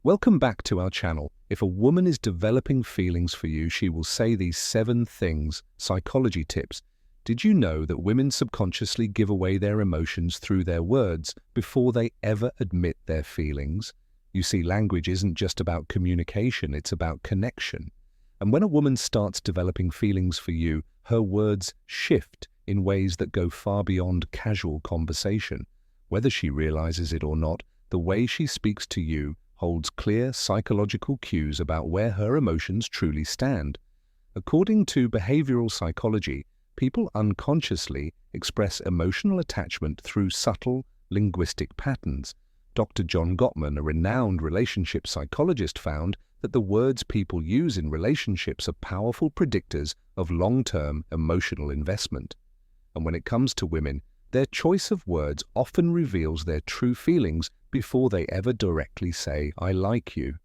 Welcome back to our channel. If a woman is developing feelings for you, she will say these 7 things, psychology tips. Did you know that women subconsciously give away their emotions through their words before they ever admit their feelings? You see, language isn't just about communication, it's about connection. And when a woman starts developing feelings for you, her words shift in ways that go far beyond casual conversation. Whether she realizes it or not, the way she speaks to you holds clear psychological cues about where her emotions truly stand. According to behavioral psychology, people unconsciously express emotional attachment through subtle linguistic patterns. Dr. John Gottman, a renowned relationship psychologist, found that the words people use in relationships are powerful predictors of long-term emotional investment. And when it comes to women, their choice of words often reveals their true feelings before they ever directly say, "I like you."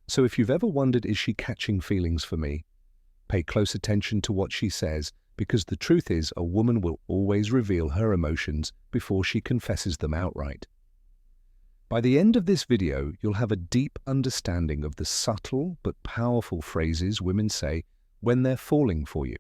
So if you've ever wondered, is she catching feelings for me? Pay close attention to what she says, because the truth is, a woman will always reveal her emotions before she confesses them outright. By the end of this video, you'll have a deep understanding of the subtle but powerful phrases women say when they're falling for you.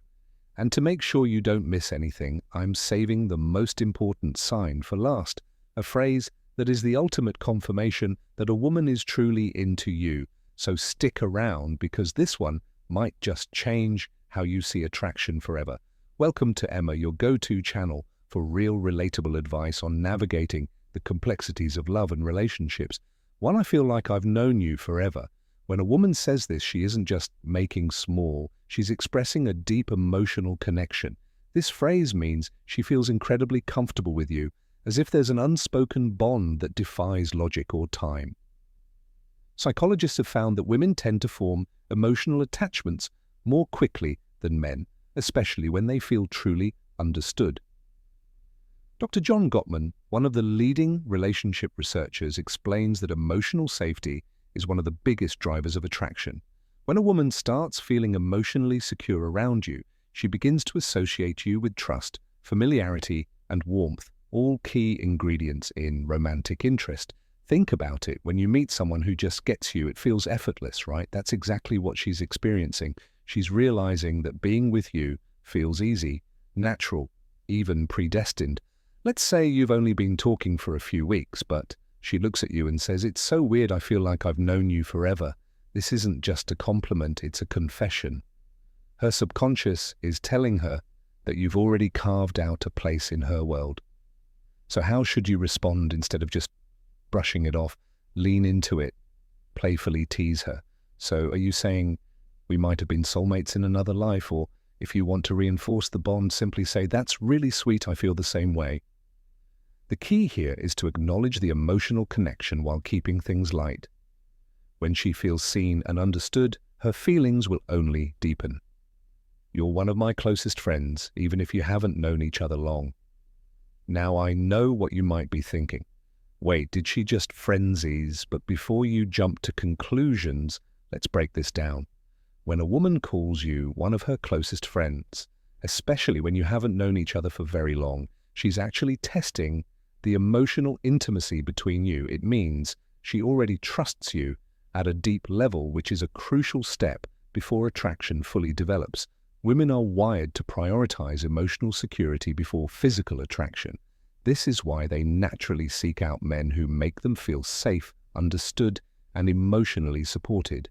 And to make sure you don't miss anything, I'm saving the most important sign for last, a phrase that is the ultimate confirmation that a woman is truly into you. So stick around, because this one might just change how you see attraction forever. Welcome to Emma, your go-to channel for real relatable advice on navigating the complexities of love and relationships. While I feel like I've known you forever, when a woman says this, she isn't just making small, she's expressing a deep emotional connection. This phrase means she feels incredibly comfortable with you, as if there's an unspoken bond that defies logic or time. Psychologists have found that women tend to form emotional attachments more quickly than men, especially when they feel truly understood. Dr. John Gottman, one of the leading relationship researchers, explains that emotional safety is one of the biggest drivers of attraction. When a woman starts feeling emotionally secure around you, she begins to associate you with trust, familiarity, and warmth, all key ingredients in romantic interest. Think about it. When you meet someone who just gets you, it feels effortless, right? That's exactly what she's experiencing. She's realizing that being with you feels easy, natural, even predestined. Let's say you've only been talking for a few weeks, but she looks at you and says, "It's so weird, I feel like I've known you forever." This isn't just a compliment, it's a confession. Her subconscious is telling her that you've already carved out a place in her world. So how should you respond instead of just brushing it off? Lean into it, playfully tease her. So are you saying, "We might have been soulmates in another life"? Or if you want to reinforce the bond, simply say, "That's really sweet, I feel the same way." The key here is to acknowledge the emotional connection while keeping things light. When she feels seen and understood, her feelings will only deepen. "You're one of my closest friends, even if you haven't known each other long." Now I know what you might be thinking. Wait, did she just frenzies? But before you jump to conclusions, let's break this down. When a woman calls you one of her closest friends, especially when you haven't known each other for very long, she's actually testing the emotional intimacy between you. It means she already trusts you at a deep level, which is a crucial step before attraction fully develops. Women are wired to prioritize emotional security before physical attraction. This is why they naturally seek out men who make them feel safe, understood, and emotionally supported.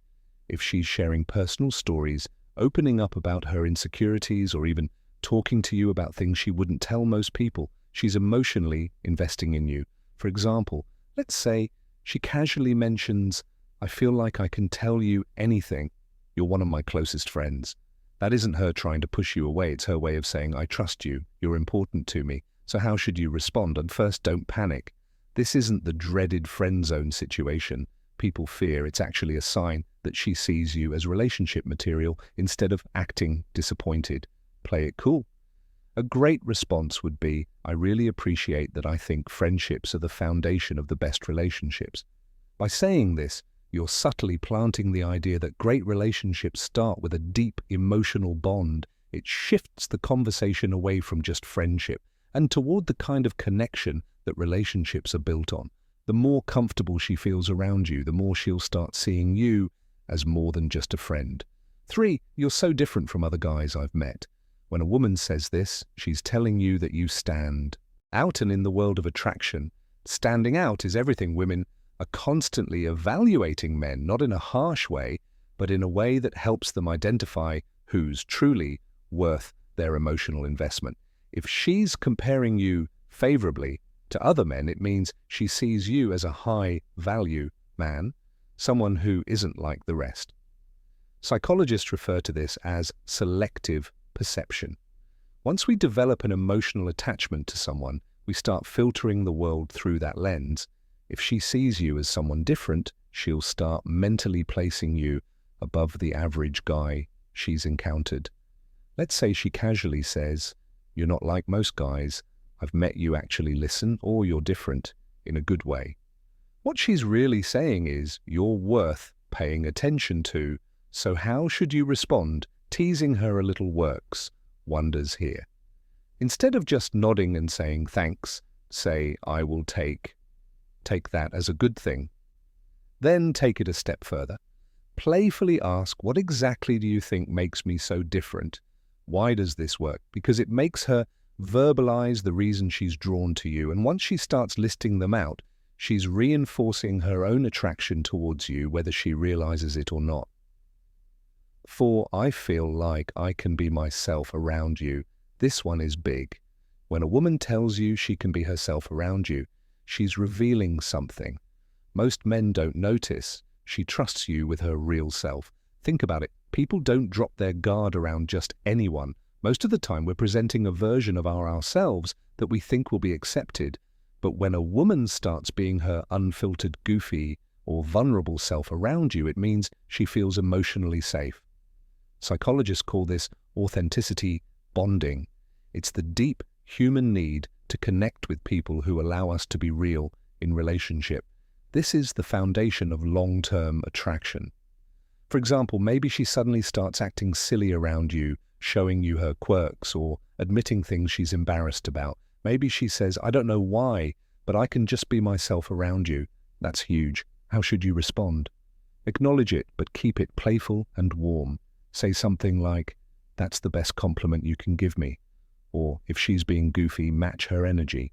If she's sharing personal stories, opening up about her insecurities, or even talking to you about things she wouldn't tell most people, she's emotionally investing in you. For example, let's say she casually mentions, "I feel like I can tell you anything. You're one of my closest friends." That isn't her trying to push you away. It's her way of saying, "I trust you. You're important to me." So how should you respond? And first, don't panic. This isn't the dreaded friend zone situation people fear. It's actually a sign that she sees you as relationship material instead of acting disappointed. Play it cool. A great response would be, "I really appreciate that. I think friendships are the foundation of the best relationships." By saying this, you're subtly planting the idea that great relationships start with a deep emotional bond. It shifts the conversation away from just friendship and toward the kind of connection that relationships are built on. The more comfortable she feels around you, the more she'll start seeing you as more than just a friend. 3. You're so different from other guys I've met. When a woman says this, she's telling you that you stand out, and in the world of attraction, standing out is everything. Women are constantly evaluating men, not in a harsh way, but in a way that helps them identify who's truly worth their emotional investment. If she's comparing you favorably to other men, it means she sees you as a high-value man, someone who isn't like the rest. Psychologists refer to this as selective perception. Once we develop an emotional attachment to someone, we start filtering the world through that lens. If she sees you as someone different, she'll start mentally placing you above the average guy she's encountered. Let's say she casually says, "You're not like most guys. I've met you actually listen," or "You're different," in a good way. What she's really saying is, you're worth paying attention to, so how should you respond? Teasing her a little works wonders here. Instead of just nodding and saying thanks, say, "I will take that as a good thing." Then take it a step further. Playfully ask, "What exactly do you think makes me so different? Why does this work?" Because it makes her verbalize the reason she's drawn to you. And once she starts listing them out, she's reinforcing her own attraction towards you, whether she realizes it or not. 4. I feel like I can be myself around you. This one is big. When a woman tells you she can be herself around you, she's revealing something. Most men don't notice. She trusts you with her real self. Think about it. People don't drop their guard around just anyone. Most of the time we're presenting a version of ourselves that we think will be accepted. But when a woman starts being her unfiltered, goofy, or vulnerable self around you, it means she feels emotionally safe. Psychologists call this authenticity bonding. It's the deep human need to connect with people who allow us to be real in relationship. This is the foundation of long-term attraction. For example, maybe she suddenly starts acting silly around you, showing you her quirks or admitting things she's embarrassed about. Maybe she says, "I don't know why, but I can just be myself around you." That's huge. How should you respond? Acknowledge it, but keep it playful and warm. Say something like, "That's the best compliment you can give me." Or if she's being goofy, match her energy.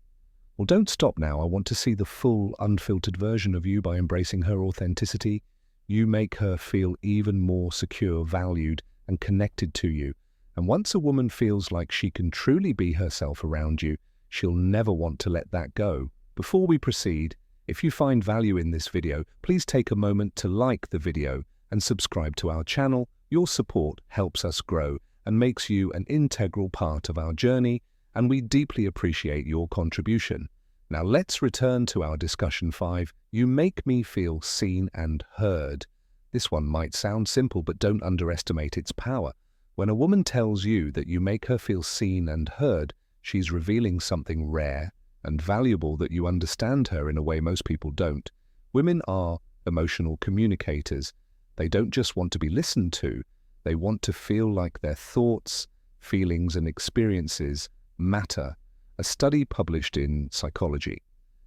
Well, don't stop now. I want to see the full, unfiltered version of you by embracing her authenticity. You make her feel even more secure, valued, and connected to you. And once a woman feels like she can truly be herself around you, she'll never want to let that go. Before we proceed, if you find value in this video, please take a moment to like the video and subscribe to our channel. Your support helps us grow and makes you an integral part of our journey, and we deeply appreciate your contribution. Now let's return to our discussion 5. You make me feel seen and heard. This one might sound simple, but don't underestimate its power. When a woman tells you that you make her feel seen and heard, she's revealing something rare and valuable, that you understand her in a way most people don't. Women are emotional communicators. They don't just want to be listened to, they want to feel like their thoughts, feelings, and experiences matter. A study published in Psychology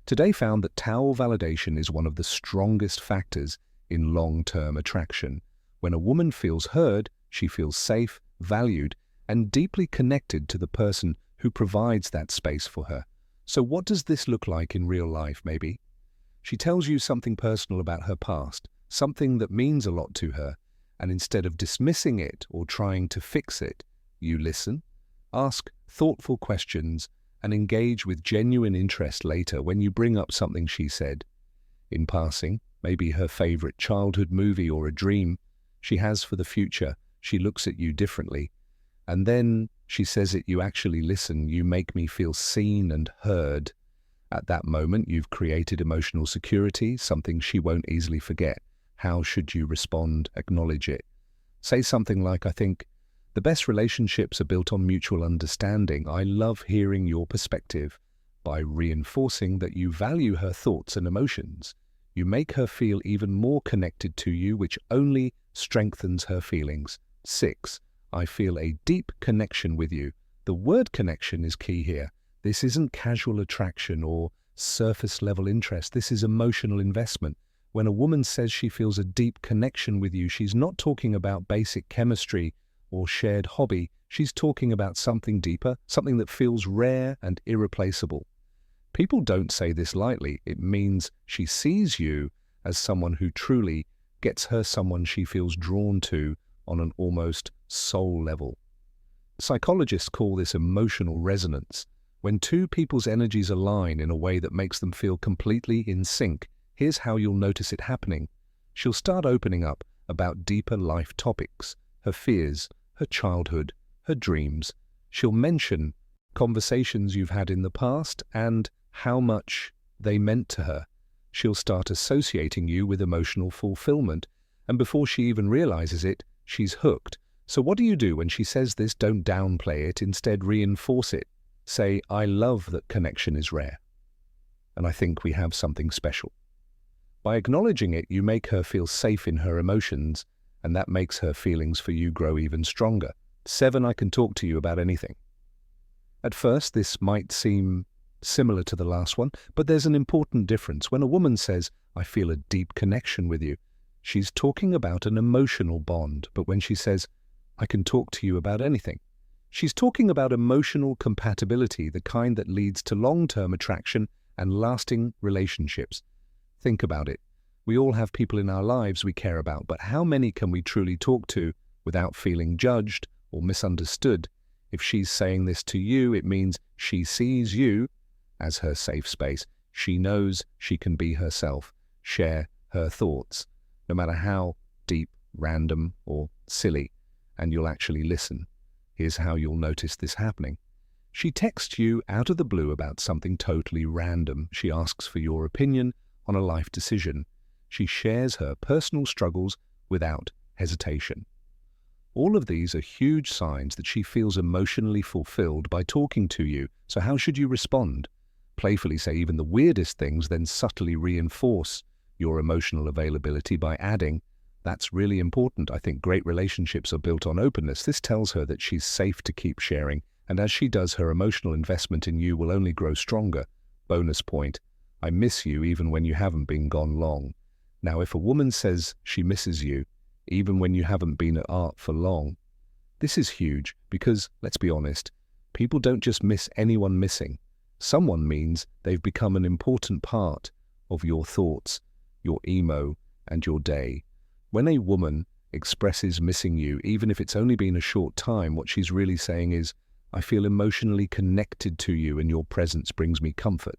today found that towel validation is one of the strongest factors in long-term attraction. When a woman feels heard, she feels safe, valued, and deeply connected to the person who provides that space for her. So what does this look like in real life, maybe? She tells you something personal about her past, something that means a lot to her, and instead of dismissing it or trying to fix it, you listen, ask thoughtful questions, and engage with genuine interest later when you bring up something she said. In passing, maybe her favorite childhood movie or a dream she has for the future. She looks at you differently, and then she says it. You actually listen. "You make me feel seen and heard." At that moment, you've created emotional security, something she won't easily forget. How should you respond? Acknowledge it. Say something like, "I think the best relationships are built on mutual understanding. I love hearing your perspective." By reinforcing that you value her thoughts and emotions, you make her feel even more connected to you, which only strengthens her feelings. 6. I feel a deep connection with you. The word connection is key here. This isn't casual attraction or surface-level interest. This is emotional investment. When a woman says she feels a deep connection with you, she's not talking about basic chemistry or shared hobby. She's talking about something deeper, something that feels rare and irreplaceable. People don't say this lightly. It means she sees you as someone who truly gets her, someone she feels drawn to on an almost soul level. Psychologists call this emotional resonance. When two people's energies align in a way that makes them feel completely in sync, here's how you'll notice it happening. She'll start opening up about deeper life topics, her fears, her childhood, her dreams. She'll mention conversations you've had in the past and how much they meant to her. She'll start associating you with emotional fulfillment, and before she even realizes it, she's hooked. So what do you do when she says this? Don't downplay it, instead reinforce it. Say, I love that connection is rare, and I think we have something special. By acknowledging it, you make her feel safe in her emotions, and that makes her feelings for you grow even stronger. 7. I can talk to you about anything. At first, this might seem similar to the last one, but there's an important difference. When a woman says, I feel a deep connection with you, she's talking about an emotional bond. But when she says, I can talk to you about anything, she's talking about emotional compatibility, the kind that leads to long-term attraction and lasting relationships. Think about it. We all have people in our lives we care about, but how many can we truly talk to without feeling judged or misunderstood? If she's saying this to you, it means she sees you as her safe space. She knows she can be herself, share her thoughts, no matter how deep, random, or silly, and you'll actually listen. Here's how you'll notice this happening. She texts you out of the blue about something totally random. She asks for your opinion on a life decision. She shares her personal struggles without hesitation. All of these are huge signs that she feels emotionally fulfilled by talking to you. So how should you respond? Playfully say even the weirdest things, then subtly reinforce your emotional availability by adding, that's really important. I think great relationships are built on openness. This tells her that she's safe to keep sharing, and as she does, her emotional investment in you will only grow stronger. Bonus point, I miss you even when you haven't been gone long. Now, if a woman says she misses you, even when you haven't been at art for long, this is huge because, let's be honest, people don't just miss anyone missing. Someone means they've become an important part of your thoughts, your emo, and your day. When a woman expresses missing you, even if it's only been a short time, what she's really saying is, I feel emotionally connected to you and your presence brings me comfort.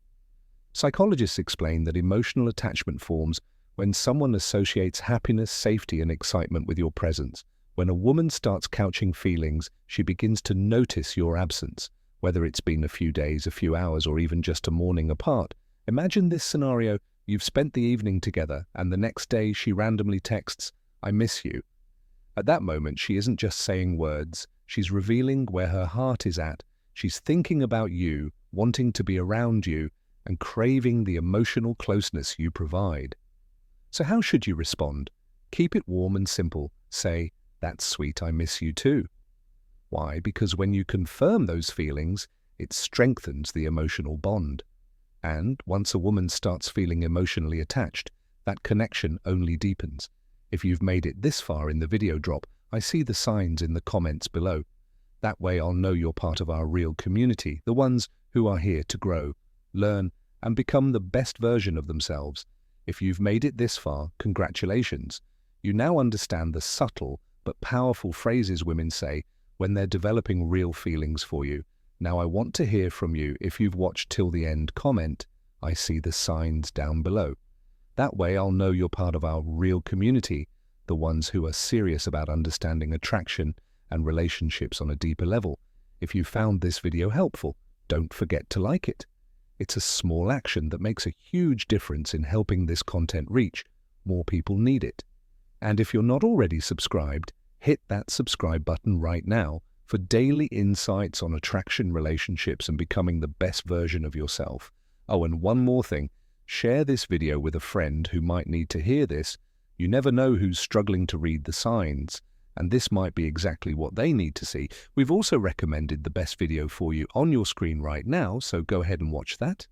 Psychologists explain that emotional attachment forms when someone associates happiness, safety, and excitement with your presence. When a woman starts couching feelings, she begins to notice your absence, whether it's been a few days, a few hours, or even just a morning apart. Imagine this scenario. You've spent the evening together, and the next day she randomly texts, I miss you. At that moment, she isn't just saying words. She's revealing where her heart is at. She's thinking about you, wanting to be around you, and craving the emotional closeness you provide. So how should you respond? Keep it warm and simple. Say, that's sweet, I miss you too. Why? Because when you confirm those feelings, it strengthens the emotional bond. And once a woman starts feeling emotionally attached, that connection only deepens. If you've made it this far in the video drop, I see the signs in the comments below. That way I'll know you're part of our real community, the ones who are here to grow, learn, and become the best version of themselves. If you've made it this far, congratulations. You now understand the subtle but powerful phrases women say when they're developing real feelings for you. Now I want to hear from you. If you've watched till the end, comment, I see the signs down below. That way I'll know you're part of our real community, the ones who are serious about understanding attraction and relationships on a deeper level. If you found this video helpful, don't forget to like it. It's a small action that makes a huge difference in helping this content reach. More people need it. And if you're not already subscribed, hit that subscribe button right now for daily insights on attraction, relationships, and becoming the best version of yourself. Oh, and one more thing, share this video with a friend who might need to hear this. You never know who's struggling to read the signs, and this might be exactly what they need to see. We've also recommended the best video for you on your screen right now, so go ahead and watch that.